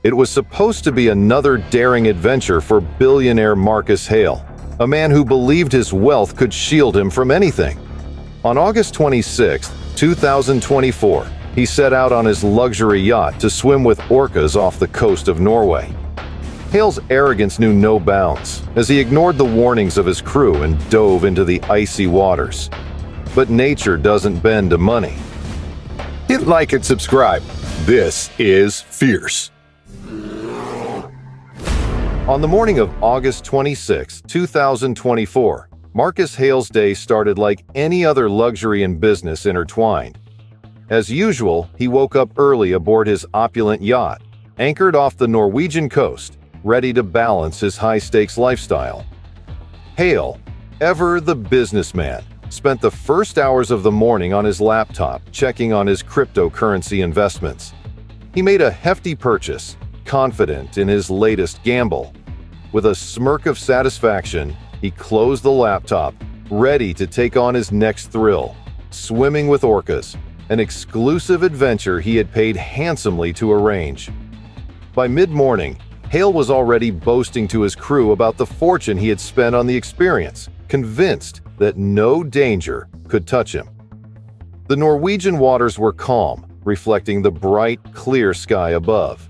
It was supposed to be another daring adventure for billionaire Marcus Hale, a man who believed his wealth could shield him from anything. On August 26, 2024, he set out on his luxury yacht to swim with orcas off the coast of Norway. Hale's arrogance knew no bounds as he ignored the warnings of his crew and dove into the icy waters. But nature doesn't bend to money. Hit like and subscribe. This is Fierce. On the morning of August 26, 2024, Marcus Hale's day started like any other luxury and business intertwined. As usual, he woke up early aboard his opulent yacht, anchored off the Norwegian coast, ready to balance his high-stakes lifestyle. Hale, ever the businessman, spent the first hours of the morning on his laptop checking on his cryptocurrency investments. He made a hefty purchase, confident in his latest gamble. With a smirk of satisfaction, he closed the laptop, ready to take on his next thrill, swimming with orcas, an exclusive adventure he had paid handsomely to arrange. By mid-morning, Hale was already boasting to his crew about the fortune he had spent on the experience, convinced that no danger could touch him. The Norwegian waters were calm, reflecting the bright, clear sky above.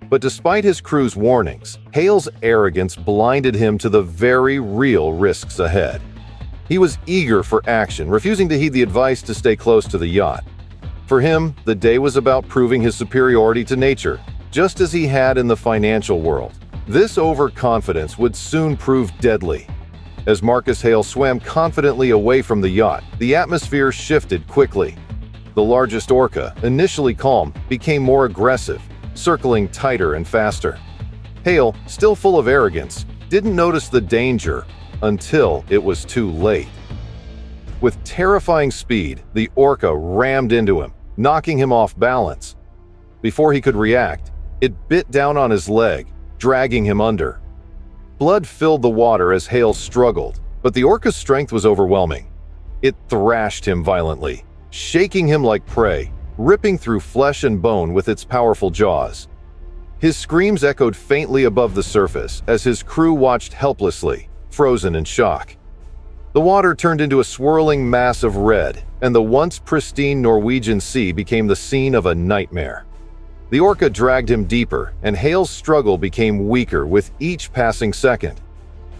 But despite his crew's warnings, Hale's arrogance blinded him to the very real risks ahead. He was eager for action, refusing to heed the advice to stay close to the yacht. For him, the day was about proving his superiority to nature, just as he had in the financial world. This overconfidence would soon prove deadly. As Marcus Hale swam confidently away from the yacht, the atmosphere shifted quickly. The largest orca, initially calm, became more aggressive, circling tighter and faster. Hale, still full of arrogance, didn't notice the danger until it was too late. With terrifying speed, the orca rammed into him, knocking him off balance. Before he could react, it bit down on his leg, dragging him under. Blood filled the water as Hale struggled, but the orca's strength was overwhelming. It thrashed him violently, shaking him like prey, ripping through flesh and bone with its powerful jaws. His screams echoed faintly above the surface as his crew watched helplessly, frozen in shock. The water turned into a swirling mass of red, and the once pristine Norwegian sea became the scene of a nightmare. The orca dragged him deeper, and Hale's struggle became weaker with each passing second.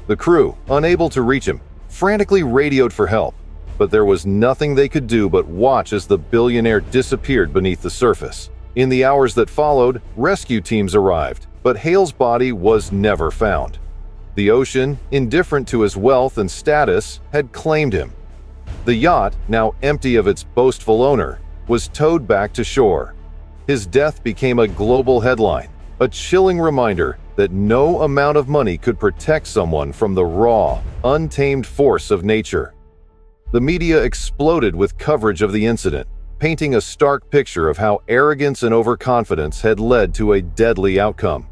The crew, unable to reach him, frantically radioed for help, but there was nothing they could do but watch as the billionaire disappeared beneath the surface. In the hours that followed, rescue teams arrived, but Hale's body was never found. The ocean, indifferent to his wealth and status, had claimed him. The yacht, now empty of its boastful owner, was towed back to shore. His death became a global headline, a chilling reminder that no amount of money could protect someone from the raw, untamed force of nature. The media exploded with coverage of the incident, painting a stark picture of how arrogance and overconfidence had led to a deadly outcome.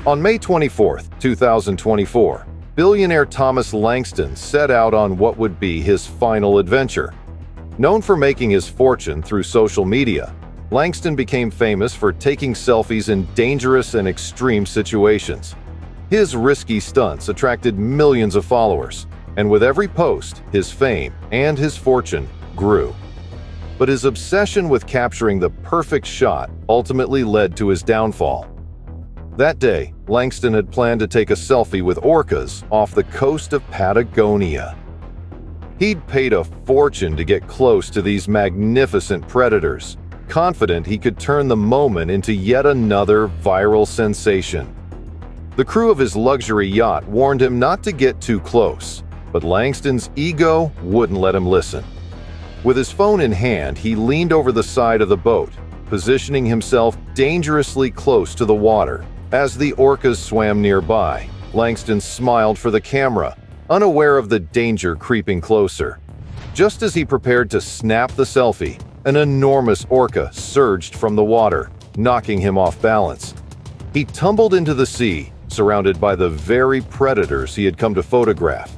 On May 24, 2024, billionaire Thomas Langston set out on what would be his final adventure. Known for making his fortune through social media, Langston became famous for taking selfies in dangerous and extreme situations. His risky stunts attracted millions of followers, and with every post, his fame and his fortune grew. But his obsession with capturing the perfect shot ultimately led to his downfall. That day, Langston had planned to take a selfie with orcas off the coast of Patagonia. He'd paid a fortune to get close to these magnificent predators, confident he could turn the moment into yet another viral sensation. The crew of his luxury yacht warned him not to get too close, but Langston's ego wouldn't let him listen. With his phone in hand, he leaned over the side of the boat, positioning himself dangerously close to the water. As the orcas swam nearby, Langston smiled for the camera, unaware of the danger creeping closer. Just as he prepared to snap the selfie, an enormous orca surged from the water, knocking him off balance. He tumbled into the sea, surrounded by the very predators he had come to photograph.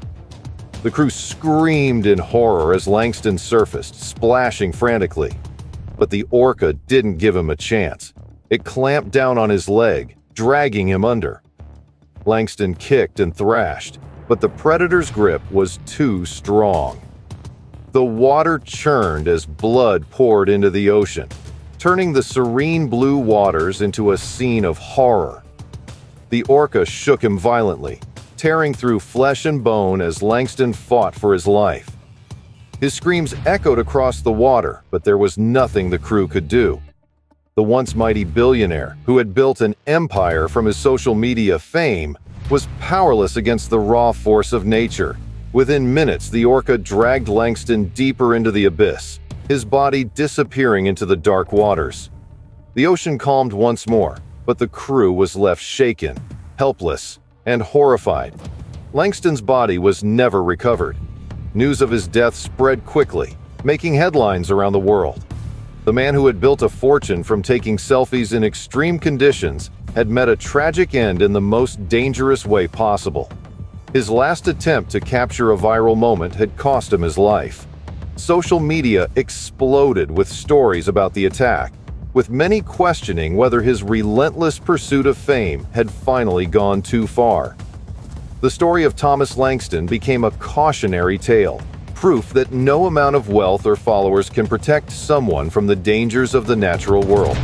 The crew screamed in horror as Langston surfaced, splashing frantically. But the orca didn't give him a chance. It clamped down on his leg, dragging him under. Langston kicked and thrashed, but the predator's grip was too strong. The water churned as blood poured into the ocean, turning the serene blue waters into a scene of horror. The orca shook him violently, tearing through flesh and bone as Langston fought for his life. His screams echoed across the water, but there was nothing the crew could do. The once mighty billionaire, who had built an empire from his social media fame, was powerless against the raw force of nature. Within minutes, the orca dragged Langston deeper into the abyss, his body disappearing into the dark waters. The ocean calmed once more, but the crew was left shaken, helpless, and horrified. Langston's body was never recovered. News of his death spread quickly, making headlines around the world. The man who had built a fortune from taking selfies in extreme conditions had met a tragic end in the most dangerous way possible. His last attempt to capture a viral moment had cost him his life. Social media exploded with stories about the attack, with many questioning whether his relentless pursuit of fame had finally gone too far. The story of Thomas Langston became a cautionary tale, proof that no amount of wealth or followers can protect someone from the dangers of the natural world.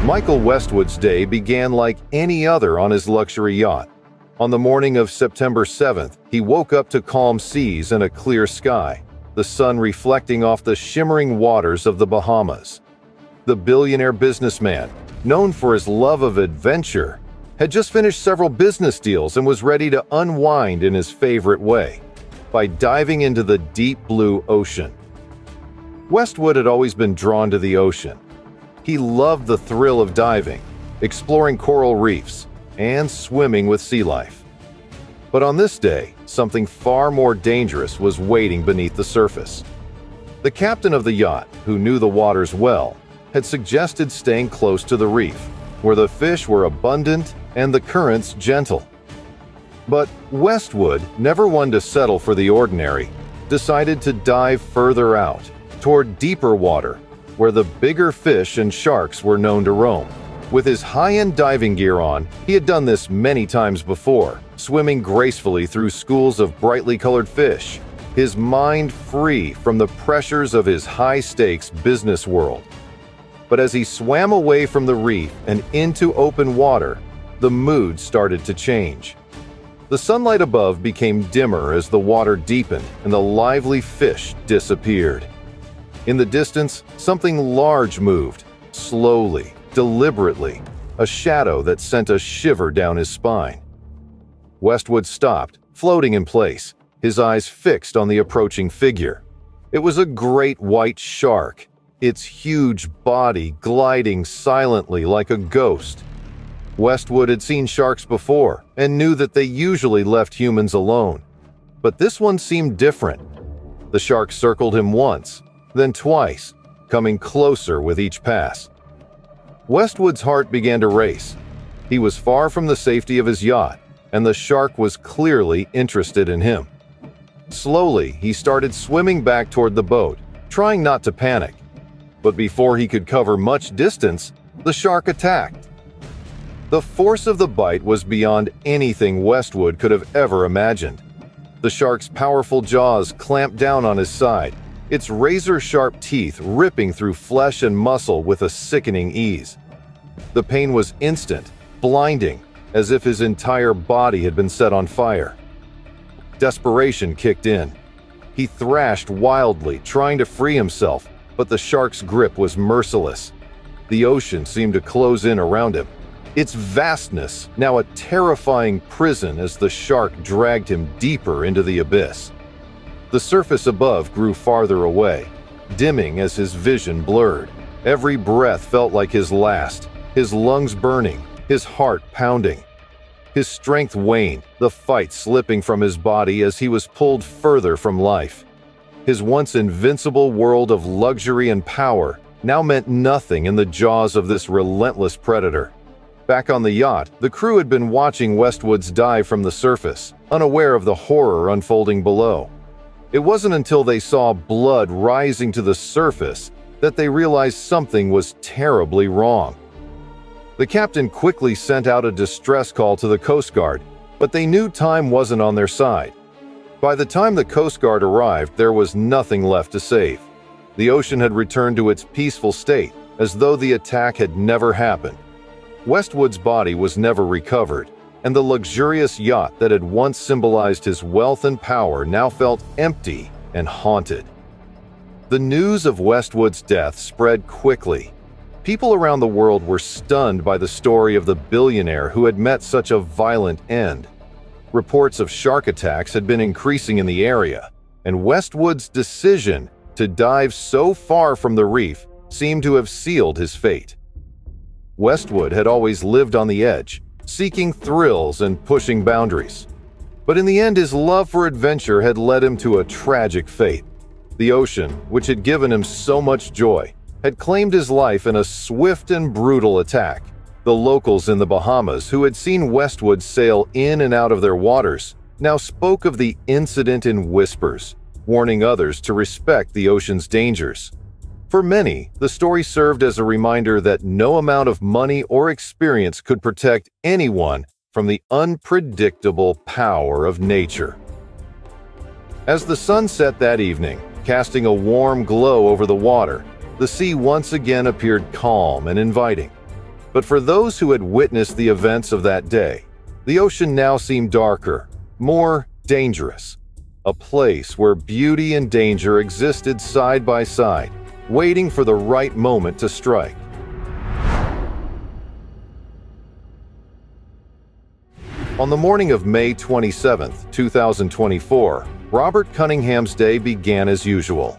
Michael Westwood's day began like any other on his luxury yacht. On the morning of September 7th, he woke up to calm seas and a clear sky, the sun reflecting off the shimmering waters of the Bahamas. The billionaire businessman, known for his love of adventure, had just finished several business deals and was ready to unwind in his favorite way, by diving into the deep blue ocean. Westwood had always been drawn to the ocean. He loved the thrill of diving, exploring coral reefs, and swimming with sea life. But on this day, something far more dangerous was waiting beneath the surface. The captain of the yacht, who knew the waters well, had suggested staying close to the reef, where the fish were abundant and the currents gentle. But Westwood, never one to settle for the ordinary, decided to dive further out, toward deeper water, where the bigger fish and sharks were known to roam. With his high-end diving gear on, he had done this many times before, swimming gracefully through schools of brightly colored fish, his mind free from the pressures of his high-stakes business world. But as he swam away from the reef and into open water, the mood started to change. The sunlight above became dimmer as the water deepened and the lively fish disappeared. In the distance, something large moved, slowly, deliberately, a shadow that sent a shiver down his spine. Westwood stopped, floating in place, his eyes fixed on the approaching figure. It was a great white shark, its huge body gliding silently like a ghost. Westwood had seen sharks before and knew that they usually left humans alone. But this one seemed different. The shark circled him once, then twice, coming closer with each pass. Westwood's heart began to race. He was far from the safety of his yacht, and the shark was clearly interested in him. Slowly, he started swimming back toward the boat, trying not to panic. But before he could cover much distance, the shark attacked. The force of the bite was beyond anything Westwood could have ever imagined. The shark's powerful jaws clamped down on his side, its razor-sharp teeth ripping through flesh and muscle with a sickening ease. The pain was instant, blinding, as if his entire body had been set on fire. Desperation kicked in. He thrashed wildly, trying to free himself, but the shark's grip was merciless. The ocean seemed to close in around him, its vastness now a terrifying prison as the shark dragged him deeper into the abyss. The surface above grew farther away, dimming as his vision blurred. Every breath felt like his last, his lungs burning, his heart pounding. His strength waned, the fight slipping from his body as he was pulled further from life. His once invincible world of luxury and power now meant nothing in the jaws of this relentless predator. Back on the yacht, the crew had been watching Westwood's dive from the surface, unaware of the horror unfolding below. It wasn't until they saw blood rising to the surface that they realized something was terribly wrong. The captain quickly sent out a distress call to the Coast Guard, but they knew time wasn't on their side. By the time the Coast Guard arrived, there was nothing left to save. The ocean had returned to its peaceful state, as though the attack had never happened. Westwood's body was never recovered, and the luxurious yacht that had once symbolized his wealth and power now felt empty and haunted. The news of Westwood's death spread quickly. People around the world were stunned by the story of the billionaire who had met such a violent end. Reports of shark attacks had been increasing in the area, and Westwood's decision to dive so far from the reef seemed to have sealed his fate. Westwood had always lived on the edge, seeking thrills and pushing boundaries. But in the end, his love for adventure had led him to a tragic fate. The ocean, which had given him so much joy, had claimed his life in a swift and brutal attack. The locals in the Bahamas, who had seen Westwood sail in and out of their waters, now spoke of the incident in whispers, warning others to respect the ocean's dangers. For many, the story served as a reminder that no amount of money or experience could protect anyone from the unpredictable power of nature. As the sun set that evening, casting a warm glow over the water, the sea once again appeared calm and inviting. But for those who had witnessed the events of that day, the ocean now seemed darker, more dangerous. A place where beauty and danger existed side by side, waiting for the right moment to strike. On the morning of May 27, 2024, Robbert Cunningham's day began as usual.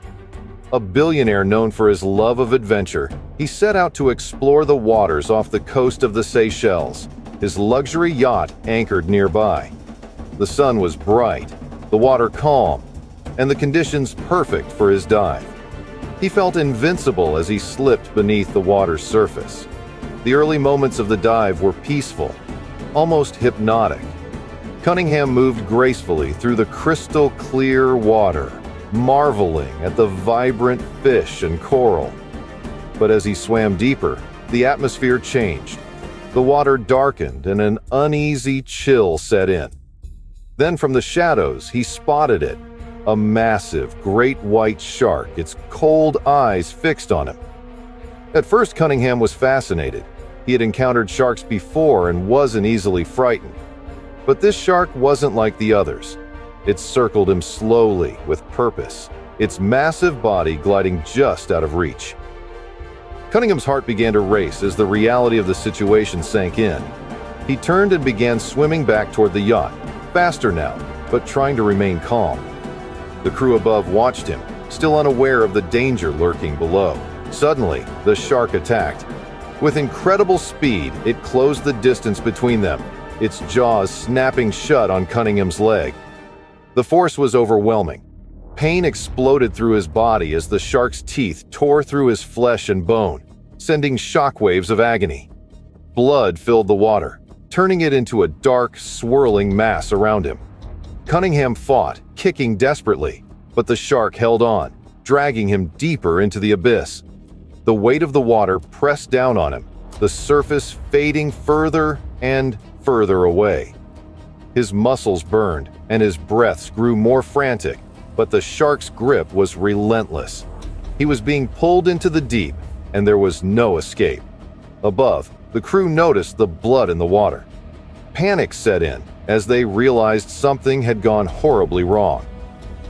A billionaire known for his love of adventure, he set out to explore the waters off the coast of the Seychelles, his luxury yacht anchored nearby. The sun was bright, the water calm, and the conditions perfect for his dive. He felt invincible as he slipped beneath the water's surface. The early moments of the dive were peaceful, almost hypnotic. Cunningham moved gracefully through the crystal clear water, marveling at the vibrant fish and coral. But as he swam deeper, the atmosphere changed. The water darkened and an uneasy chill set in. Then from the shadows, he spotted it. A massive, great white shark, its cold eyes fixed on him. At first, Cunningham was fascinated. He had encountered sharks before and wasn't easily frightened. But this shark wasn't like the others. It circled him slowly, with purpose, its massive body gliding just out of reach. Cunningham's heart began to race as the reality of the situation sank in. He turned and began swimming back toward the yacht, faster now, but trying to remain calm. The crew above watched him, still unaware of the danger lurking below. Suddenly, the shark attacked. With incredible speed, it closed the distance between them, its jaws snapping shut on Cunningham's leg. The force was overwhelming. Pain exploded through his body as the shark's teeth tore through his flesh and bone, sending shockwaves of agony. Blood filled the water, turning it into a dark, swirling mass around him. Cunningham fought, kicking desperately, but the shark held on, dragging him deeper into the abyss. The weight of the water pressed down on him, the surface fading further and further away. His muscles burned, and his breaths grew more frantic, but the shark's grip was relentless. He was being pulled into the deep, and there was no escape. Above, the crew noticed the blood in the water. Panic set in as they realized something had gone horribly wrong.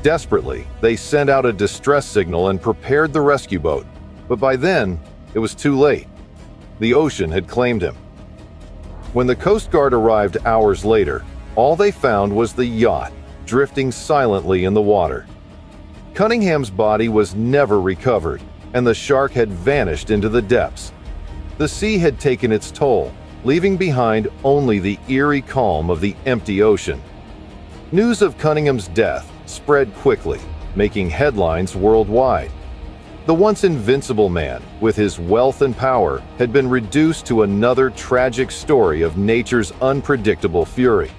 Desperately, they sent out a distress signal and prepared the rescue boat, but by then, it was too late. The ocean had claimed him. When the Coast Guard arrived hours later, all they found was the yacht, drifting silently in the water. Cunningham's body was never recovered, and the shark had vanished into the depths. The sea had taken its toll, leaving behind only the eerie calm of the empty ocean. News of Cunningham's death spread quickly, making headlines worldwide. The once invincible man, with his wealth and power, had been reduced to another tragic story of nature's unpredictable fury.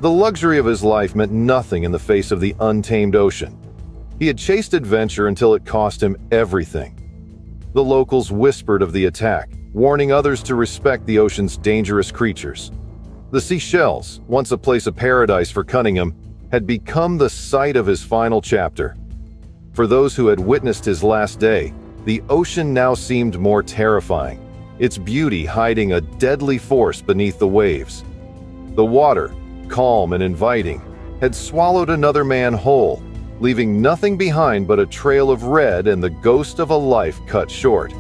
The luxury of his life meant nothing in the face of the untamed ocean. He had chased adventure until it cost him everything. The locals whispered of the attack, warning others to respect the ocean's dangerous creatures. The Seychelles, once a place of paradise for Cunningham, had become the site of his final chapter. For those who had witnessed his last day, the ocean now seemed more terrifying, its beauty hiding a deadly force beneath the waves. The water, calm and inviting, had swallowed another man whole, leaving nothing behind but a trail of red and the ghost of a life cut short.